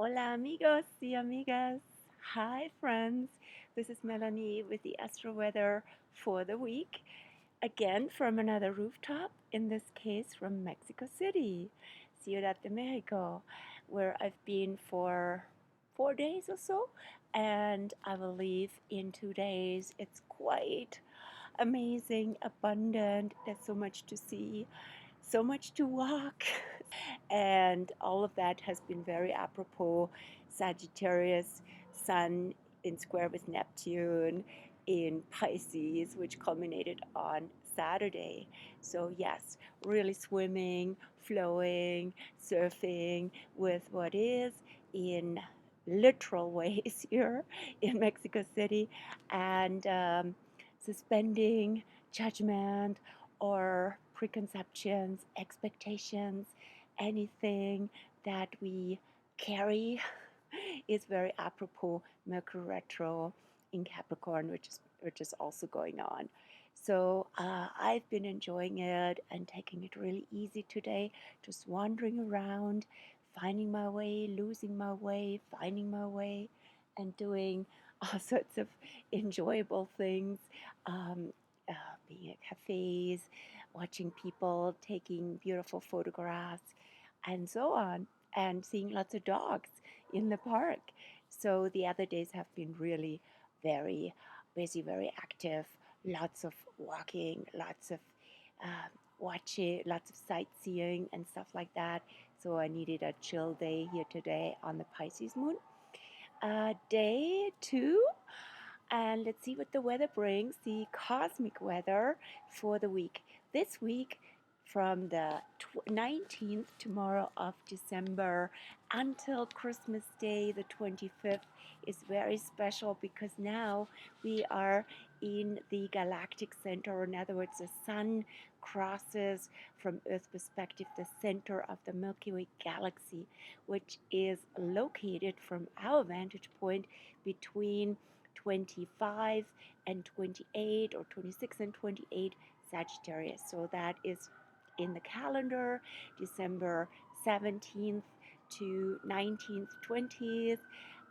Hola amigos y amigas. Hi friends. This is Melanie with the Astro Weather for the week. Again from another rooftop, in this case from Mexico City, Ciudad de Mexico, where I've been for 4 days or so, and I will leave in 2 days. It's quite amazing, abundant. There's so much to see, so much to walk. And all of that has been very apropos. Sagittarius, Sun in square with Neptune in Pisces, which culminated on Saturday. So, yes, really swimming, flowing, surfing with what is in literal ways here in Mexico City, and suspending judgment or preconceptions, expectations, anything that we carry is very apropos Mercury retro in Capricorn, which is also going on. So I've been enjoying it and taking it really easy today, just wandering around, finding my way, losing my way, finding my way, and doing all sorts of enjoyable things. Um, Being at cafes, watching people taking beautiful photographs, and so on, and seeing lots of dogs in the park. So the other days have been really very busy, very active, lots of walking, lots of uh, watching, lots of sightseeing and stuff like that. So I needed a chill day here today on the Pisces moon. Day two, and let's see what the weather brings, the cosmic weather for the week. This week, from the 19th, tomorrow, of December until Christmas Day, the 25th, is very special because now we are in the galactic center, or in other words, the sun crosses from Earth perspective the center of the Milky Way galaxy, which is located from our vantage point between 25 and 28, or 26 and 28 Sagittarius. So that is in the calendar, December 17th to 19th, 20th,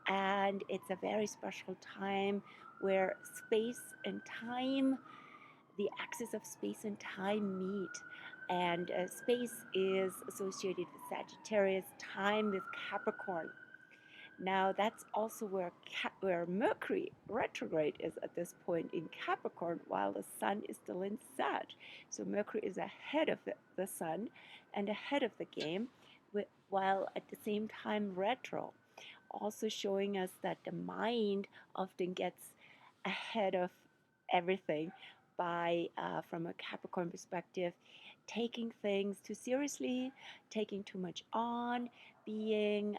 and it's a very special time where space and time, the axis of space and time meet. And space is associated with Sagittarius, time with Capricorn. Now, that's also where Mercury retrograde is at this point in Capricorn, while the Sun is still in Sag. So Mercury is ahead of the Sun and ahead of the game, while at the same time retro. Also showing us that the mind often gets ahead of everything by, from a Capricorn perspective, taking things too seriously, taking too much on, being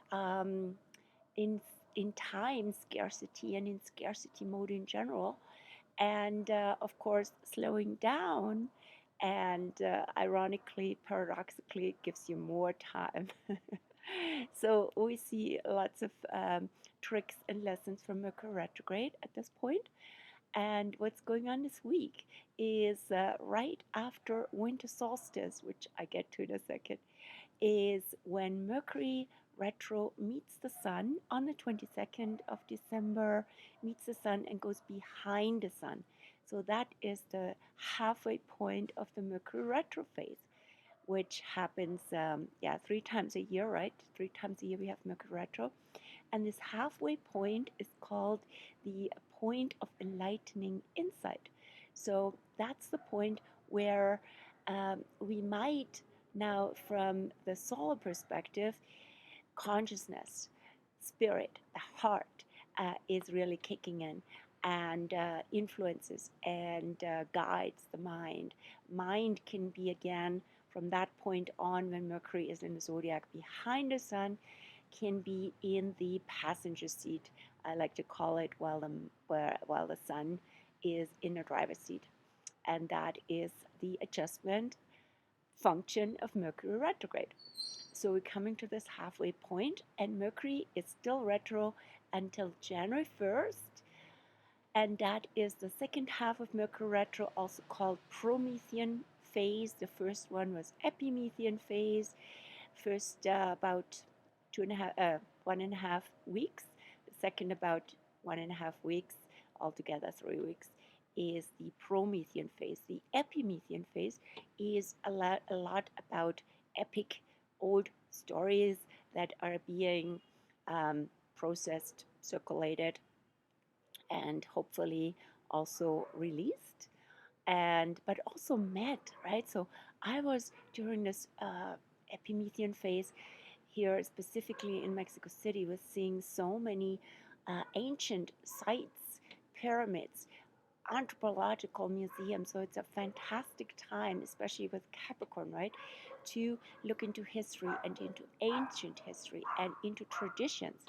in in time scarcity and in scarcity mode in general, and of course slowing down, and ironically, paradoxically, it gives you more time. So we see lots of tricks and lessons from Mercury retrograde at this point. And what's going on this week is right after winter solstice, which I get to in a second, is when Mercury retro meets the Sun on the 22nd of December, meets the Sun and goes behind the Sun. So that is the halfway point of the Mercury retro phase, which happens, 3 times a year, right? 3 times a year we have Mercury retro. And this halfway point is called the point of enlightening insight. So that's the point where we might now, from the solar perspective, consciousness, spirit, the heart is really kicking in and influences and guides the mind. Mind can be, again, from that point on, when Mercury is in the zodiac behind the Sun, can be in the passenger seat, I like to call it, while the Sun is in the driver's seat. And that is the adjustment function of Mercury retrograde. So we're coming to this halfway point, and Mercury is still retro until January 1st. And that is the second half of Mercury retro, also called Promethean phase. The first one was Epimethean phase, first about 1.5 weeks. The second about 1.5 weeks, altogether 3 weeks, is the Promethean phase. The Epimethean phase is a lot about epic old stories that are being processed, circulated, and hopefully also released, and but also met, right? So I was during this Epimethean phase here, specifically in Mexico City, was seeing so many ancient sites, pyramids, anthropological museums. So it's a fantastic time, especially with Capricorn, right, to look into history and into ancient history and into traditions.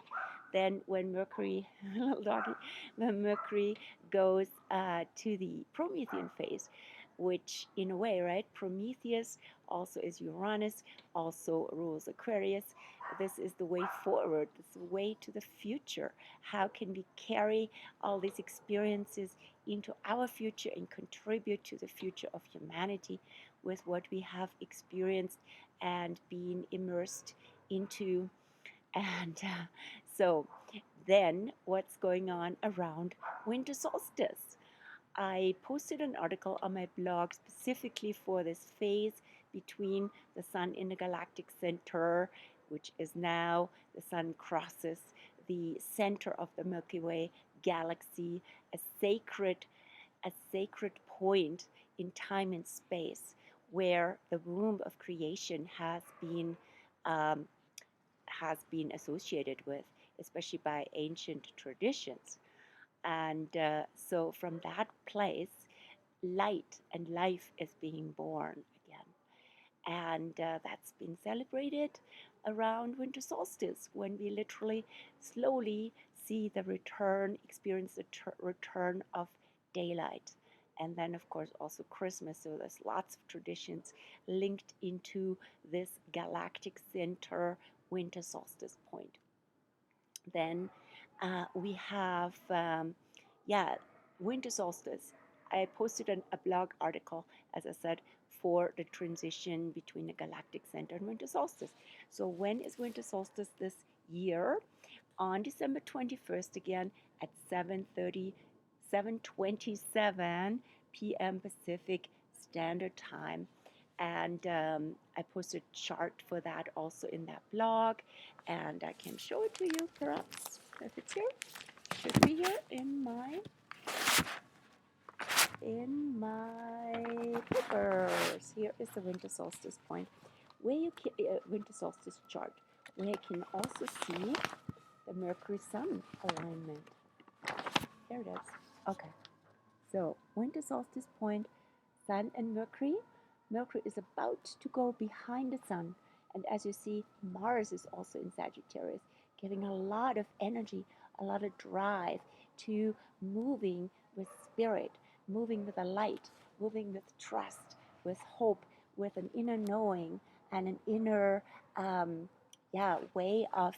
Then when Mercury, little doggy, when Mercury goes to the Promethean phase, which in a way, right, Prometheus also is Uranus, also rules Aquarius. This is the way forward, this is the way to the future. How can we carry all these experiences into our future and contribute to the future of humanity with what we have experienced and been immersed into? And so then what's going on around winter solstice? I posted an article on my blog specifically for this phase between the sun in the galactic center, which is now the sun crosses the center of the Milky Way galaxy, a sacred point in time and space where the womb of creation um, has been associated with, especially by ancient traditions. And so from that place, light and life is being born again. And that's been celebrated around winter solstice, when we literally slowly see the return, experience the return of daylight. And then, of course, also Christmas. So there's lots of traditions linked into this galactic center winter solstice point. Then we have, winter solstice. I posted a blog article, as I said, for the transition between the galactic center and winter solstice. So when is winter solstice this year? On December 21st, again at 7:27 p.m. Pacific Standard Time. And I posted a chart for that also in that blog, and I can show it to you perhaps if it's here. It should be here in my papers. Here is the winter solstice point, where you can winter solstice chart, where you can also see the Mercury Sun alignment. There it is. Okay. So winter solstice point, Sun and Mercury. Mercury is about to go behind the Sun. And as you see, Mars is also in Sagittarius, giving a lot of energy, a lot of drive to moving with spirit, moving with a light, moving with trust, with hope, with an inner knowing and an inner way of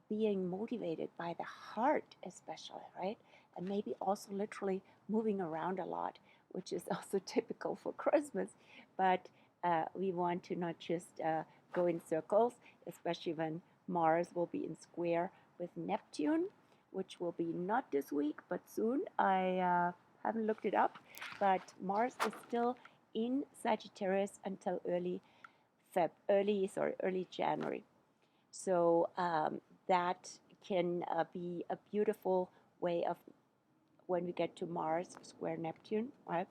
being motivated by the heart, especially, right? And maybe also literally moving around a lot, which is also typical for Christmas. But we want to not just go in circles, especially when Mars will be in square with Neptune, which will be not this week, but soon. I haven't looked it up, but Mars is still in Sagittarius until early January. So that can be a beautiful way of, when we get to Mars square Neptune, right?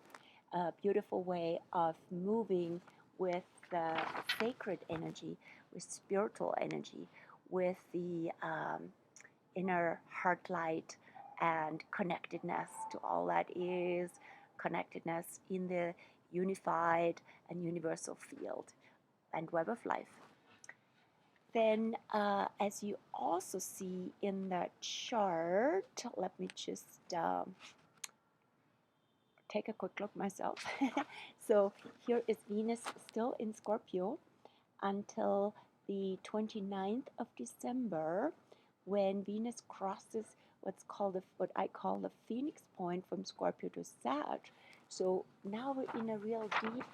A beautiful way of moving with the sacred energy, with spiritual energy, with the inner heart light and connectedness to all that is, connectedness in the unified and universal field and web of life. Then, as you also see in the chart, let me just take a quick look myself. So here is Venus still in Scorpio until the 29th of December, when Venus crosses what I call the Phoenix point from Scorpio to Sag. So now we're in a real deep,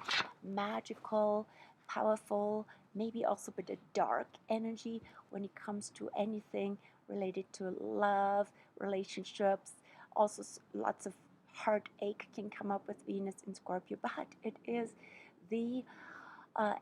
magical powerful, maybe also a bit of dark energy when it comes to anything related to love, relationships. Also, lots of heartache can come up with Venus in Scorpio, but it is the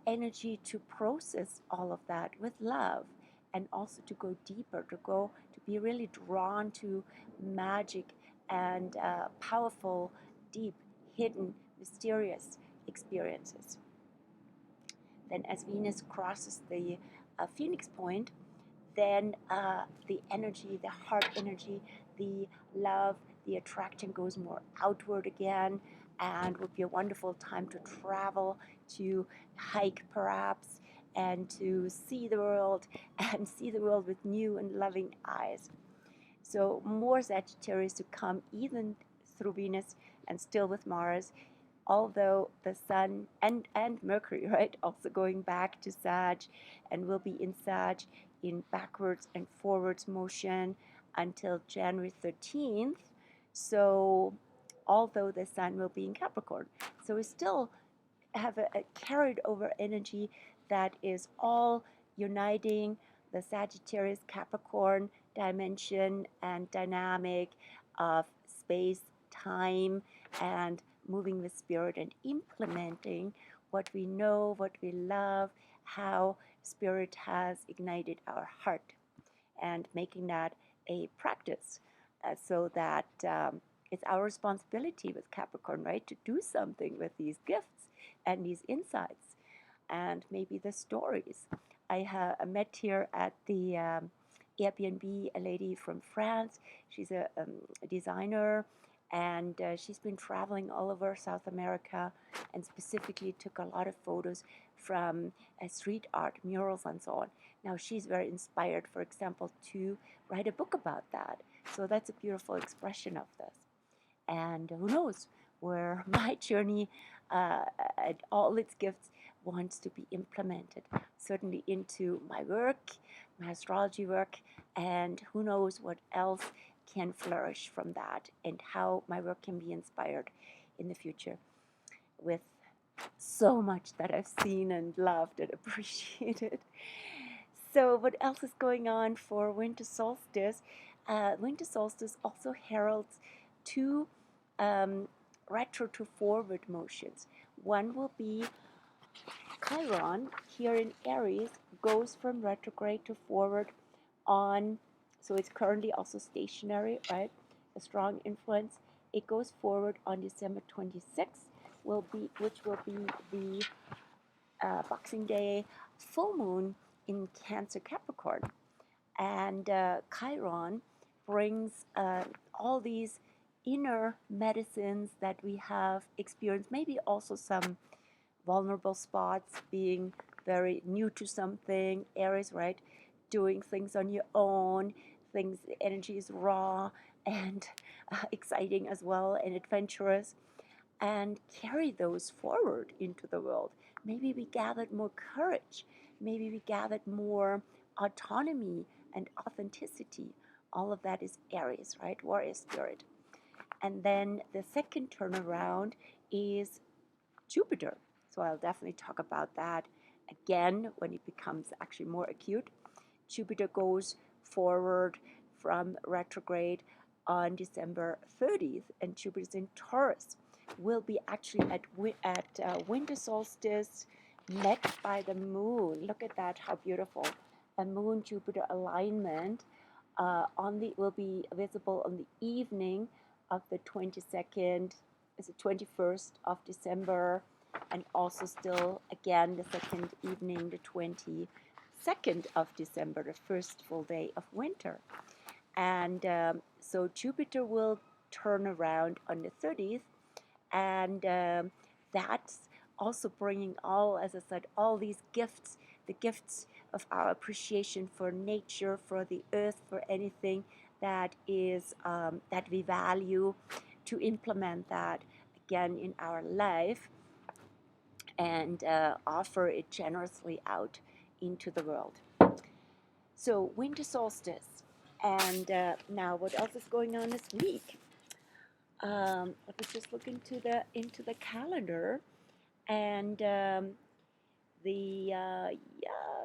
energy to process all of that with love, and also to go deeper, to be really drawn to magic and powerful, deep, hidden, mysterious experiences. Then as Venus crosses the Phoenix point, then the energy, the heart energy, the love, the attraction goes more outward again, and would be a wonderful time to travel, to hike perhaps, and to see the world, and see the world with new and loving eyes. So more Sagittarius to come, even through Venus and still with Mars, although the Sun and Mercury, right, also going back to Sag, and will be in Sag in backwards and forwards motion until January 13th. So although the Sun will be in Capricorn, so we still have a carried over energy that is all uniting the Sagittarius Capricorn dimension and dynamic of space, time, and moving with spirit and implementing what we know, what we love, how spirit has ignited our heart, and making that a practice so that it's our responsibility with Capricorn, right, to do something with these gifts and these insights and maybe the stories. I met here at the Airbnb a lady from France. She's a designer, and she's been traveling all over South America, and specifically took a lot of photos from street art, murals, and so on. Now she's very inspired, for example, to write a book about that. So that's a beautiful expression of this. And who knows where my journey and all its gifts wants to be implemented, certainly into my work, my astrology work, and who knows what else can flourish from that, and how my work can be inspired in the future with so much that I've seen and loved and appreciated. So what else is going on for winter solstice? Winter solstice also heralds two retro to forward motions. One will be Chiron here in Aries, goes from retrograde to forward on, so it's currently also stationary, right? A strong influence. It goes forward on December 26th, which will be the Boxing Day full moon in Cancer Capricorn. And Chiron brings all these inner medicines that we have experienced, maybe also some vulnerable spots, being very new to something, Aries, right? Doing things on your own, things, the energy is raw and exciting as well, and adventurous, and carry those forward into the world. Maybe we gathered more courage, maybe we gathered more autonomy and authenticity. All of that is Aries, right? Warrior spirit. And then the second turnaround is Jupiter. So I'll definitely talk about that again when it becomes actually more acute. Jupiter goes forward from retrograde on December 30th, and Jupiter's in Taurus. Will be actually at winter solstice, met by the moon. Look at that, how beautiful! A Moon-Jupiter alignment will be visible on the evening of the 22nd, is the 21st of December, and also still again the second evening, the 22nd of December, the first full day of winter. And so Jupiter will turn around on the 30th, and that's also bringing all, as I said, all these gifts, the gifts of our appreciation for nature, for the earth, for anything that is that we value, to implement that again in our life and offer it generously out into the world. So winter solstice, and now what else is going on this week? Let me just look into the calendar, and Yeah,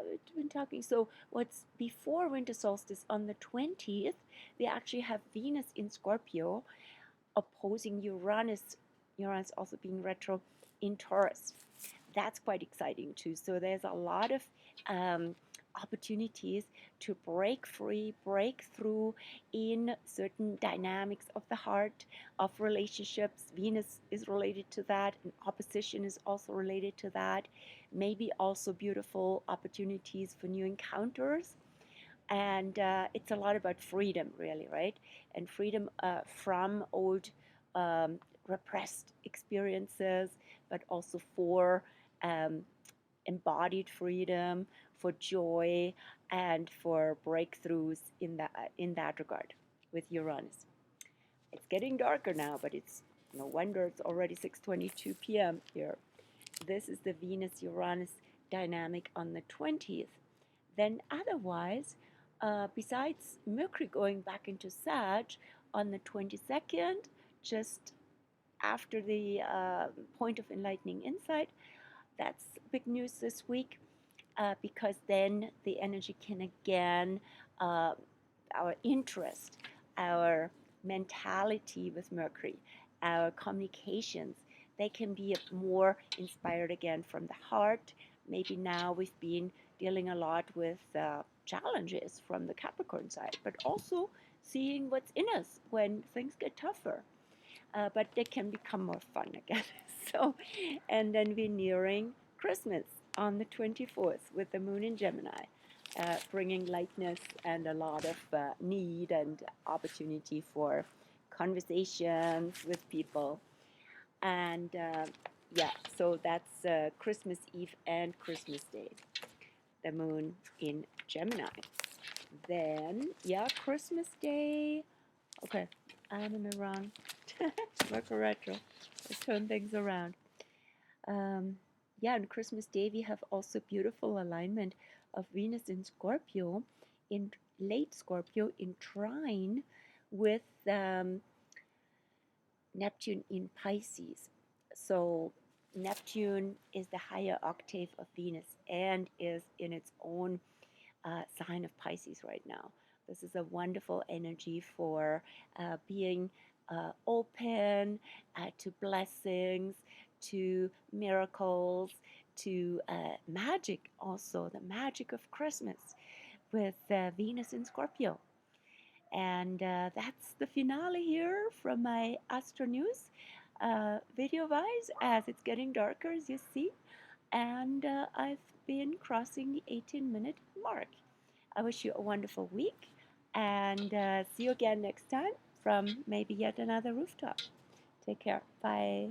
we've been talking. So what's before winter solstice on the 20th, we actually have Venus in Scorpio opposing Uranus. Uranus also being retro in Taurus. That's quite exciting too. So there's a lot of um, opportunities to break free, break through in certain dynamics of the heart, of relationships. Venus is related to that, and opposition is also related to that. Maybe also beautiful opportunities for new encounters. And it's a lot about freedom, really, right? And freedom from old um, repressed experiences, but also for um, embodied freedom, for joy, and for breakthroughs in that regard with Uranus. It's getting darker now, but it's no wonder it's already 6:22 p.m. here. This is the Venus-Uranus dynamic on the 20th. Then otherwise, besides Mercury going back into Sag on the 22nd, just after the point of enlightening insight, that's big news this week because then the energy can again, uh, our interest, our mentality with Mercury, our communications, they can be more inspired again from the heart. Maybe now we've been dealing a lot with challenges from the Capricorn side, but also seeing what's in us when things get tougher. But they can become more fun again. So, and then we're nearing Christmas on the 24th with the moon in Gemini, bringing lightness and a lot of need and opportunity for conversations with people. And yeah, so that's Christmas Eve and Christmas Day, the moon in Gemini. Then, yeah, Christmas Day. Okay, I'm in the wrong. Mercury retro. Let's turn things around. Um, yeah, on Christmas Day we have also beautiful alignment of Venus in Scorpio, in late Scorpio, in trine with Neptune in Pisces. So Neptune is the higher octave of Venus and is in its own sign of Pisces right now. This is a wonderful energy for being open to blessings, to miracles, to magic also, the magic of Christmas with Venus in Scorpio. And that's the finale here from my Astro News video-wise, as it's getting darker, as you see. And I've been crossing the 18-minute mark. I wish you a wonderful week, and see you again next time from maybe yet another rooftop. Take care. Bye.